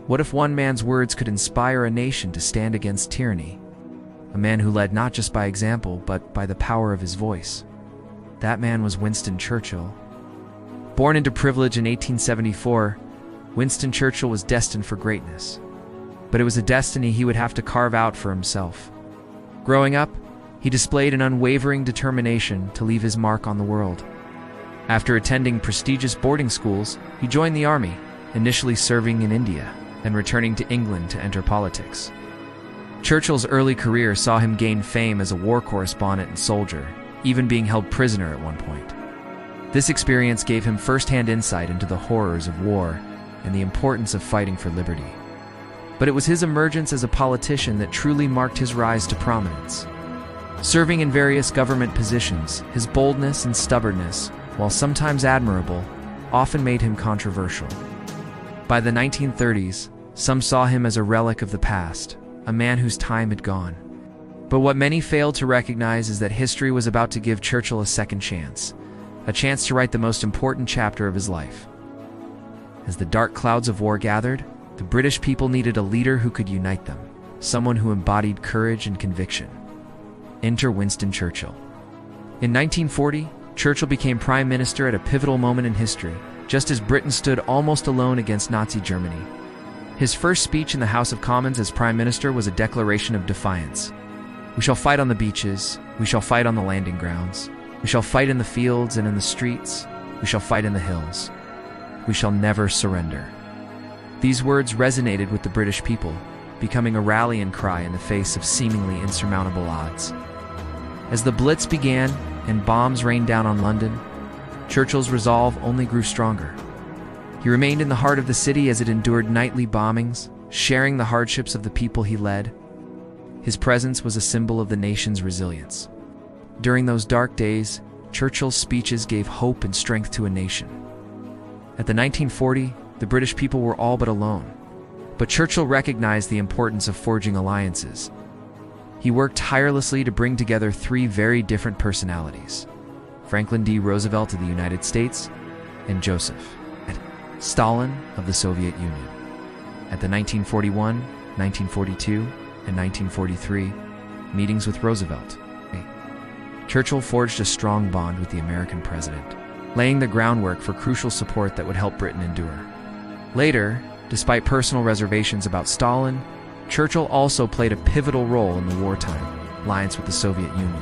What if one man's words could inspire a nation to stand against tyranny? A man who led not just by example, but by the power of his voice. That man was Winston Churchill. Born into privilege in 1874, Winston Churchill was destined for greatness. But it was a destiny he would have to carve out for himself. Growing up, he displayed an unwavering determination to leave his mark on the world. After attending prestigious boarding schools, he joined the army, initially serving in India, then returning to England to enter politics. Churchill's early career saw him gain fame as a war correspondent and soldier, even being held prisoner at one point. This experience gave him first-hand insight into the horrors of war and the importance of fighting for liberty. But it was his emergence as a politician that truly marked his rise to prominence. Serving in various government positions, his boldness and stubbornness, while sometimes admirable, often made him controversial. By the 1930s, some saw him as a relic of the past, a man whose time had gone. But what many failed to recognize is that history was about to give Churchill a second chance, a chance to write the most important chapter of his life. As the dark clouds of war gathered, the British people needed a leader who could unite them, someone who embodied courage and conviction. Enter Winston Churchill. In 1940, Churchill became Prime Minister at a pivotal moment in history, just as Britain stood almost alone against Nazi Germany. His first speech in the House of Commons as Prime Minister was a declaration of defiance. "We shall fight on the beaches, we shall fight on the landing grounds, we shall fight in the fields and in the streets, we shall fight in the hills. We shall never surrender." These words resonated with the British people, becoming a rallying cry in the face of seemingly insurmountable odds. As the Blitz began and bombs rained down on London, Churchill's resolve only grew stronger. He remained in the heart of the city as it endured nightly bombings, sharing the hardships of the people he led. His presence was a symbol of the nation's resilience. During those dark days, Churchill's speeches gave hope and strength to a nation. At the 1940, the British people were all but alone. But Churchill recognized the importance of forging alliances. He worked tirelessly to bring together three very different personalities: Franklin D. Roosevelt of the United States and Joseph Stalin of the Soviet Union. At the 1941, 1942, and 1943 meetings with Roosevelt, Churchill forged a strong bond with the American president, laying the groundwork for crucial support that would help Britain endure. Later, despite personal reservations about Stalin, Churchill also played a pivotal role in the wartime alliance with the Soviet Union.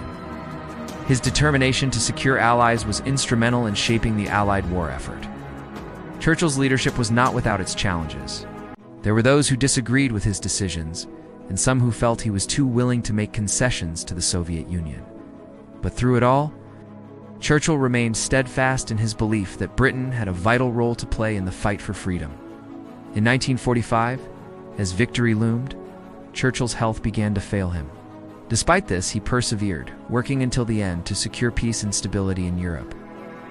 His determination to secure allies was instrumental in shaping the Allied war effort. Churchill's leadership was not without its challenges. There were those who disagreed with his decisions, and some who felt he was too willing to make concessions to the Soviet Union. But through it all, Churchill remained steadfast in his belief that Britain had a vital role to play in the fight for freedom. In 1945, as victory loomed, Churchill's health began to fail him. Despite this, he persevered, working until the end to secure peace and stability in Europe.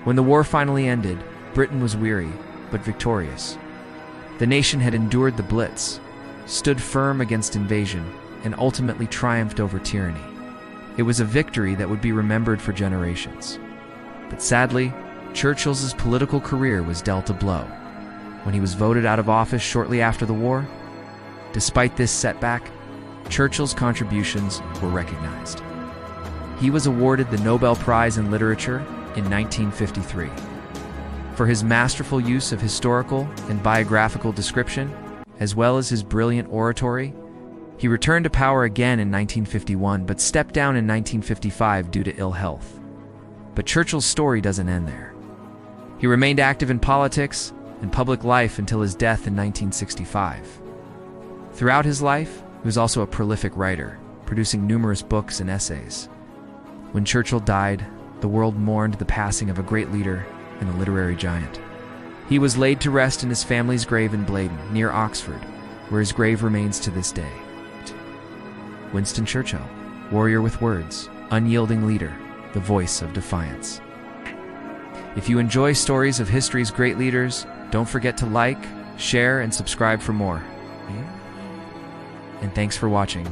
When the war finally ended, Britain was weary, but victorious. The nation had endured the Blitz, stood firm against invasion, and ultimately triumphed over tyranny. It was a victory that would be remembered for generations. But sadly, Churchill's political career was dealt a blow when he was voted out of office shortly after the war. Despite this setback, Churchill's contributions were recognized. He was awarded the Nobel Prize in Literature in 1953. For his masterful use of historical and biographical description, as well as his brilliant oratory, he returned to power again in 1951 but stepped down in 1955 due to ill health. But Churchill's story doesn't end there. He remained active in politics and public life until his death in 1965. Throughout his life, he was also a prolific writer, producing numerous books and essays. When Churchill died, the world mourned the passing of a great leader and a literary giant. He was laid to rest in his family's grave in Blaydon, near Oxford, where his grave remains to this day. Winston Churchill, warrior with words, unyielding leader, the voice of defiance. If you enjoy stories of history's great leaders, don't forget to like, share, and subscribe for more. And thanks for watching.